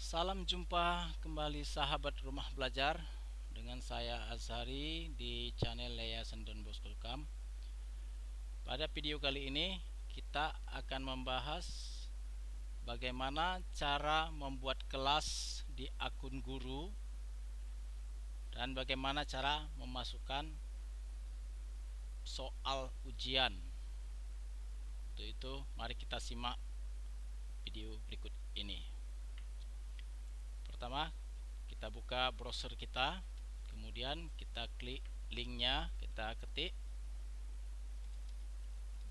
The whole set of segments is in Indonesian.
Salam jumpa kembali sahabat rumah belajar dengan saya Azhari di channel Yayasan Don Bosco Kam. Pada video kali ini kita akan membahas bagaimana cara membuat kelas di akun guru dan bagaimana cara memasukkan soal ujian. Untuk itu mari kita simak video berikut ini. Pertama, kita buka browser kita, kemudian kita klik linknya, kita ketik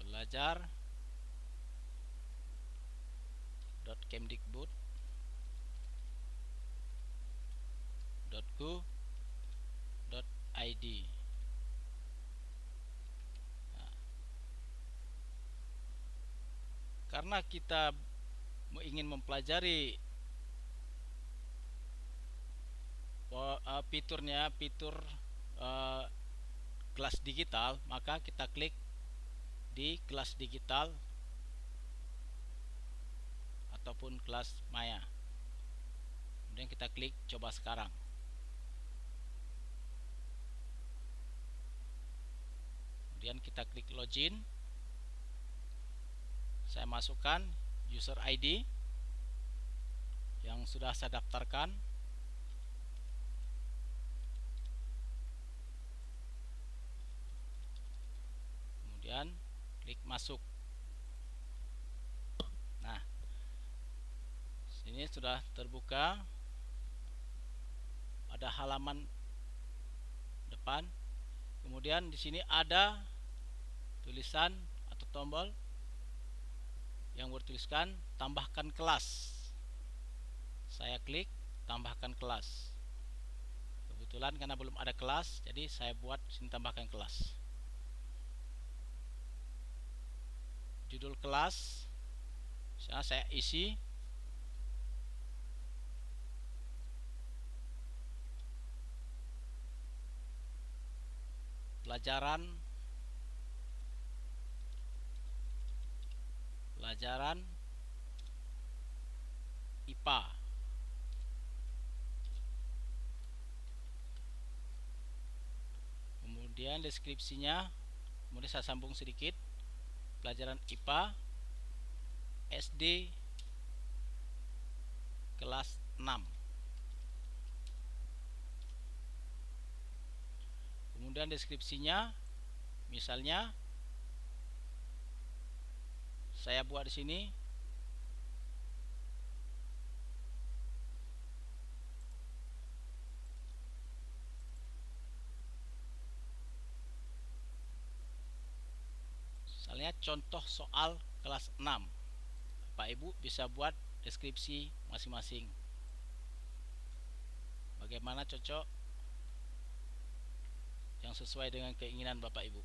belajar.kemdikbud.go.id. Nah, karena kita ingin mempelajari fitur kelas digital, maka kita klik di kelas digital ataupun kelas maya, kemudian kita klik coba sekarang. Kemudian kita klik login. Saya masukkan user ID yang sudah saya daftarkan. Kemudian klik masuk. Nah, sini sudah terbuka, ada halaman depan. Kemudian di sini ada tulisan atau tombol yang bertuliskan tambahkan kelas. Saya klik tambahkan kelas. Kebetulan karena belum ada kelas, jadi saya buat sini tambahkan kelas. Judul kelas saya isi pelajaran IPA. Kemudian deskripsinya, kemudian saya sambung sedikit, pelajaran IPA SD kelas 6. Kemudian deskripsinya, misalnya saya buat di sini misalnya contoh soal kelas 6. Bapak Ibu bisa buat deskripsi masing-masing. Bagaimana cocok yang sesuai dengan keinginan Bapak Ibu.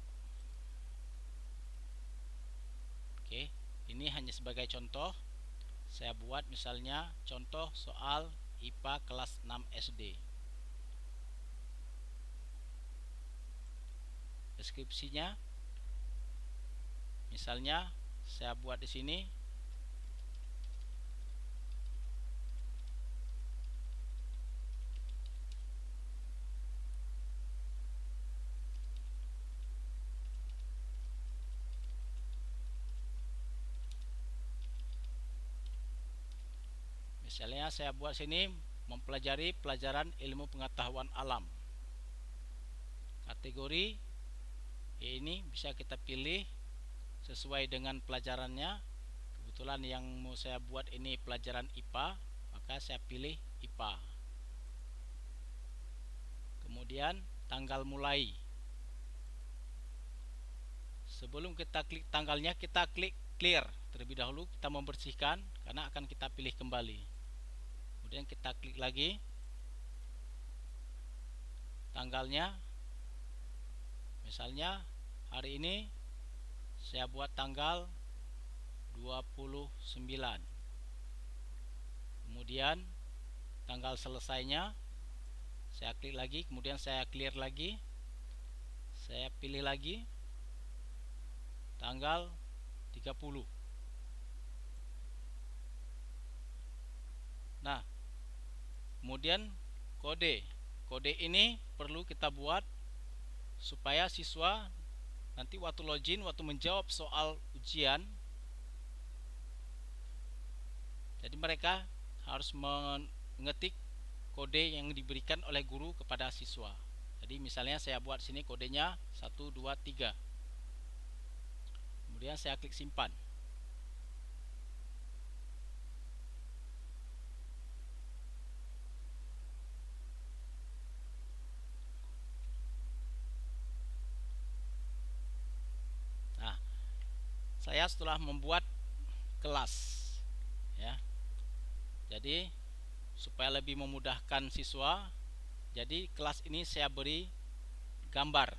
Oke, ini hanya sebagai contoh. Saya buat misalnya contoh soal IPA kelas 6 SD. Deskripsinya misalnya saya buat di sini saya buat sini mempelajari pelajaran ilmu pengetahuan alam. Kategori ini bisa kita pilih sesuai dengan pelajarannya. Kebetulan yang mau saya buat ini pelajaran IPA, maka saya pilih IPA. Kemudian tanggal mulai. Sebelum kita klik tanggalnya, kita klik clear terlebih dahulu, kita membersihkan karena akan kita pilih kembali. Kemudian kita klik lagi tanggalnya, misalnya hari ini saya buat tanggal 29. Kemudian tanggal selesainya saya klik lagi, kemudian saya clear lagi, saya pilih lagi tanggal 30. Nah, kemudian kode ini perlu kita buat supaya siswa nanti waktu login, waktu menjawab soal ujian, jadi mereka harus mengetik kode yang diberikan oleh guru kepada siswa. Jadi misalnya saya buat sini kodenya 1, 2, 3. Kemudian saya klik simpan. Nah, saya setelah membuat kelas ya. Jadi supaya lebih memudahkan siswa, jadi kelas ini saya beri gambar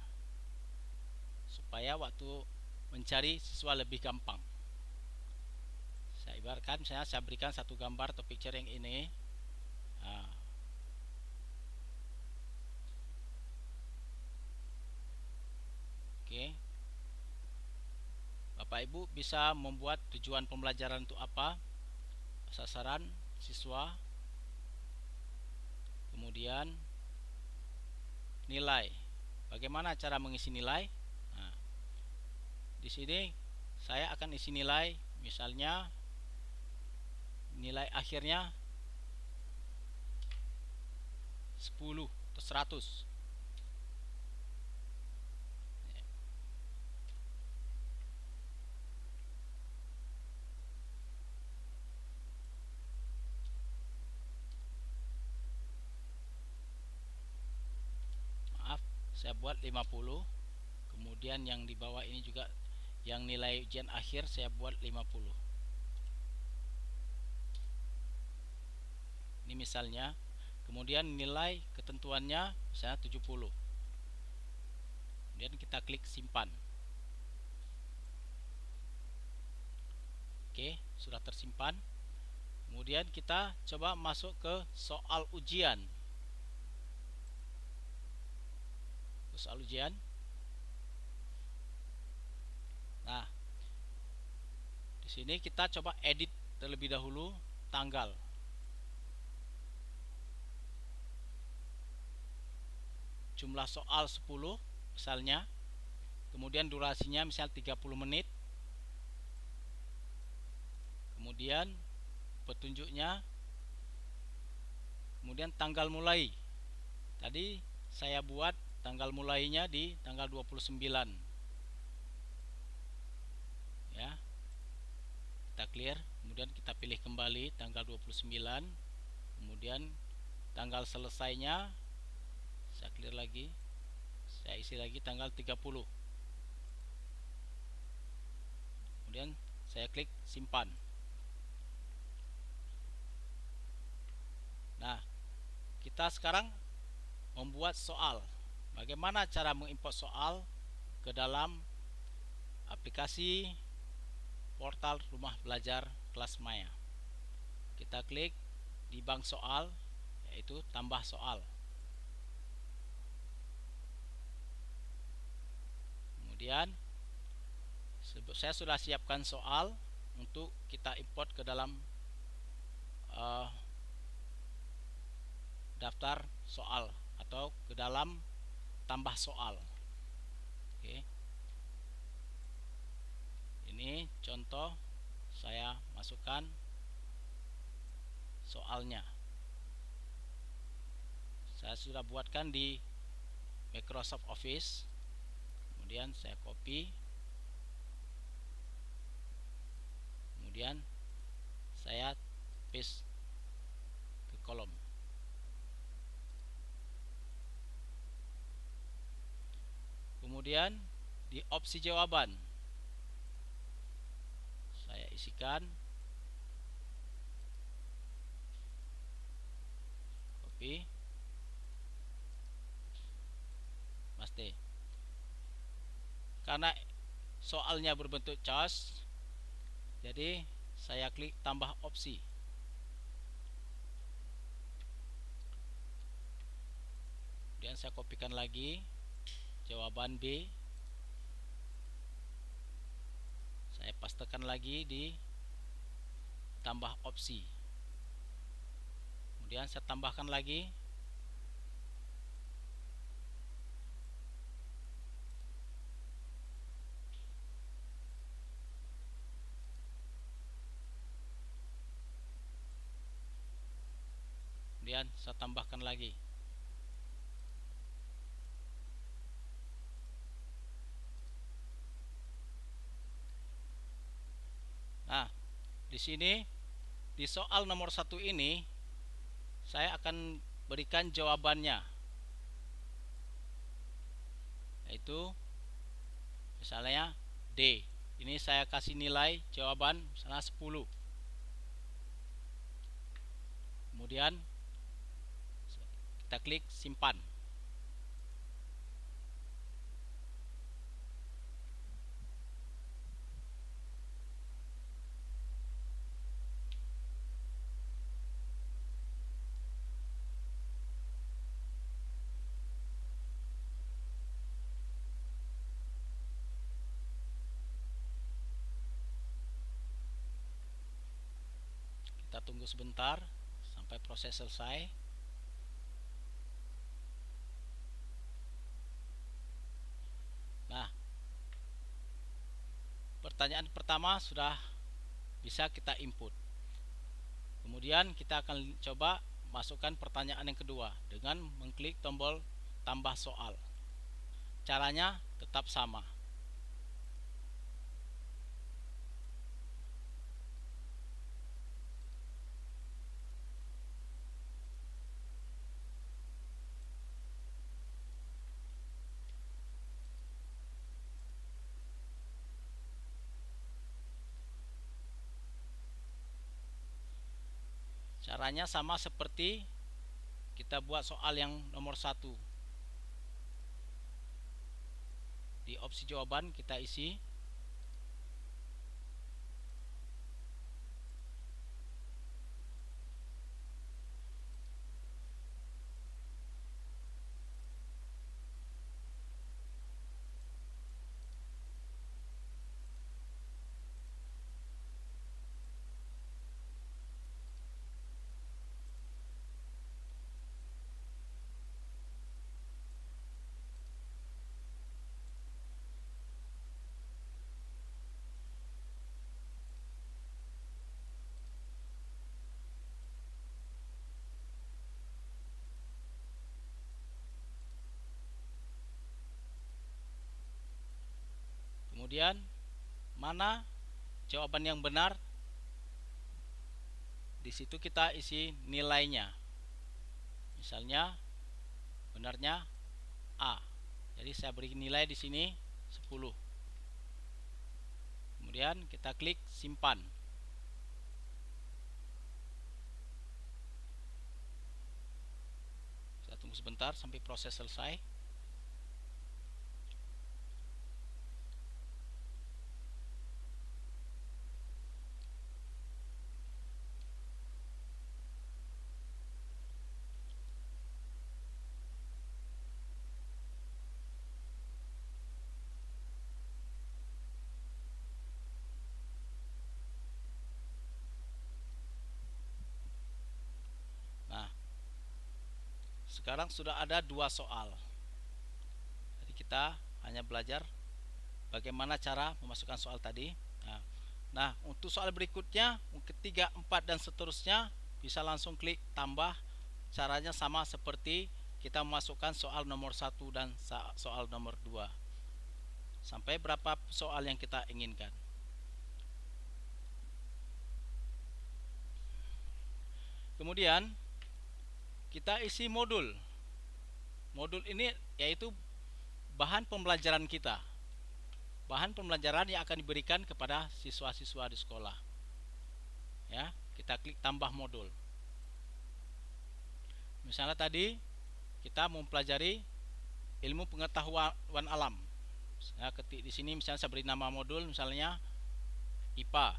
supaya waktu mencari siswa lebih gampang. Saya ibaratkan misalnya saya berikan satu gambar atau picture yang ini. Nah, oke. Bapak Ibu bisa membuat tujuan pembelajaran untuk apa, sasaran siswa, kemudian nilai. Bagaimana cara mengisi nilai? Nah, di sini saya akan isi nilai, misalnya nilai akhirnya 10 atau 100. Maaf, saya buat 50. Kemudian yang di bawah ini juga yang nilai ujian akhir saya buat 50. Ini misalnya. Kemudian nilai ketentuannya misalnya 70. Kemudian kita klik simpan. Oke, sudah tersimpan. Kemudian kita coba masuk ke soal ujian. Soal ujian. Nah, di sini kita coba edit terlebih dahulu tanggal. Jumlah soal 10 misalnya. Kemudian durasinya misal 30 menit. Kemudian petunjuknya. Kemudian tanggal mulai. Tadi saya buat tanggal mulainya di tanggal 29. Ya. Kita clear, kemudian kita pilih kembali tanggal 29. Kemudian tanggal selesainya saya clear lagi. Saya isi lagi tanggal 30. Kemudian saya klik simpan. Nah, kita sekarang membuat soal. Bagaimana cara mengimport soal ke dalam aplikasi portal Rumah Belajar Kelas Maya? Kita klik di bank soal, yaitu tambah soal. Kemudian saya sudah siapkan soal untuk kita import ke dalam daftar soal atau ke dalam tambah soal. Oke. Ini contoh saya masukkan soalnya. Saya sudah buatkan di Microsoft Office. Kemudian saya copy. Kemudian saya paste ke kolom. Kemudian di opsi jawaban saya isikan, copy, paste. Karena soalnya berbentuk choice, jadi saya klik tambah opsi. Kemudian saya kopikan lagi jawaban B. Saya pastekan lagi di tambah opsi. Kemudian saya tambahkan lagi. Kemudian saya tambahkan lagi. Nah, di sini di soal nomor 1 ini saya akan berikan jawabannya, yaitu misalnya D. Ini saya kasih nilai jawaban misalnya 10. Kemudian kita klik simpan. Kita tunggu sebentar sampai proses selesai. Nah, pertanyaan pertama sudah bisa kita input. Kemudian kita akan coba masukkan pertanyaan yang kedua dengan mengklik tombol tambah soal. Caranya tetap sama. Caranya sama seperti kita buat soal yang nomor 1. Di opsi jawaban kita isi kemudian mana jawaban yang benar, di situ kita isi nilainya. Misalnya benarnya A. Jadi saya beri nilai di sini 10. Kemudian kita klik simpan. Saya tunggu sebentar sampai proses selesai. Nah, sekarang sudah ada 2 soal. Jadi kita hanya belajar bagaimana cara memasukkan soal tadi. Nah, untuk soal berikutnya, ketiga, 4 dan seterusnya bisa langsung klik tambah. Caranya sama seperti kita memasukkan soal nomor 1 dan soal nomor 2. Sampai berapa soal yang kita inginkan. Kemudian kita isi modul. Modul ini yaitu bahan pembelajaran kita. Bahan pembelajaran yang akan diberikan kepada siswa-siswa di sekolah. Ya, kita klik tambah modul. Misalnya tadi kita mempelajari ilmu pengetahuan alam. Saya ketik di sini, misalnya saya beri nama modul misalnya IPA.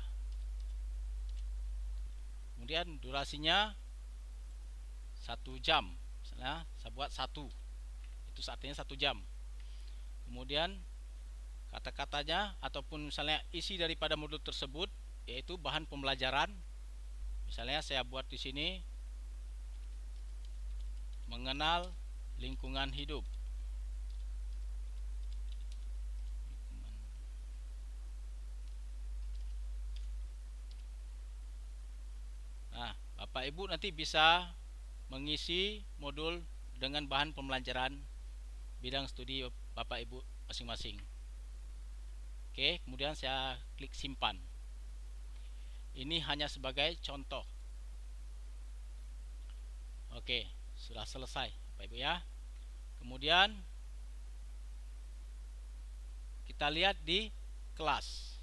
Kemudian durasinya 1 jam. Misalnya saya buat 1. Itu artinya 1 jam. Kemudian kata-katanya ataupun misalnya isi daripada modul tersebut yaitu bahan pembelajaran. Misalnya saya buat di sini mengenal lingkungan hidup. Nah, Bapak Ibu nanti bisa mengisi modul dengan bahan pembelajaran bidang studi Bapak Ibu masing-masing. Oke, kemudian saya klik simpan. Ini hanya sebagai contoh. Oke, sudah selesai Bapak Ibu ya. Kemudian kita lihat di kelas.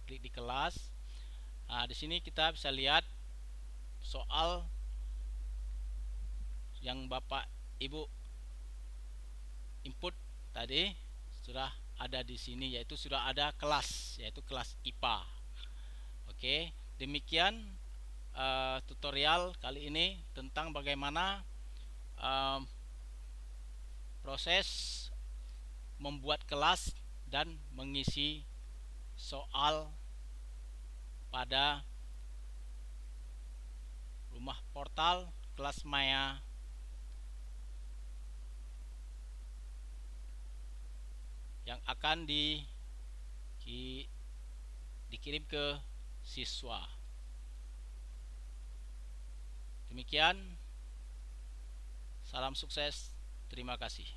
Klik di kelas. Nah, di sini kita bisa lihat soal yang Bapak Ibu input tadi sudah ada di sini, yaitu sudah ada kelas, yaitu kelas IPA. Oke, demikian tutorial kali ini tentang bagaimana proses membuat kelas dan mengisi soal pada rumah portal kelas Maya yang akan dikirim ke siswa. Demikian, salam sukses, terima kasih.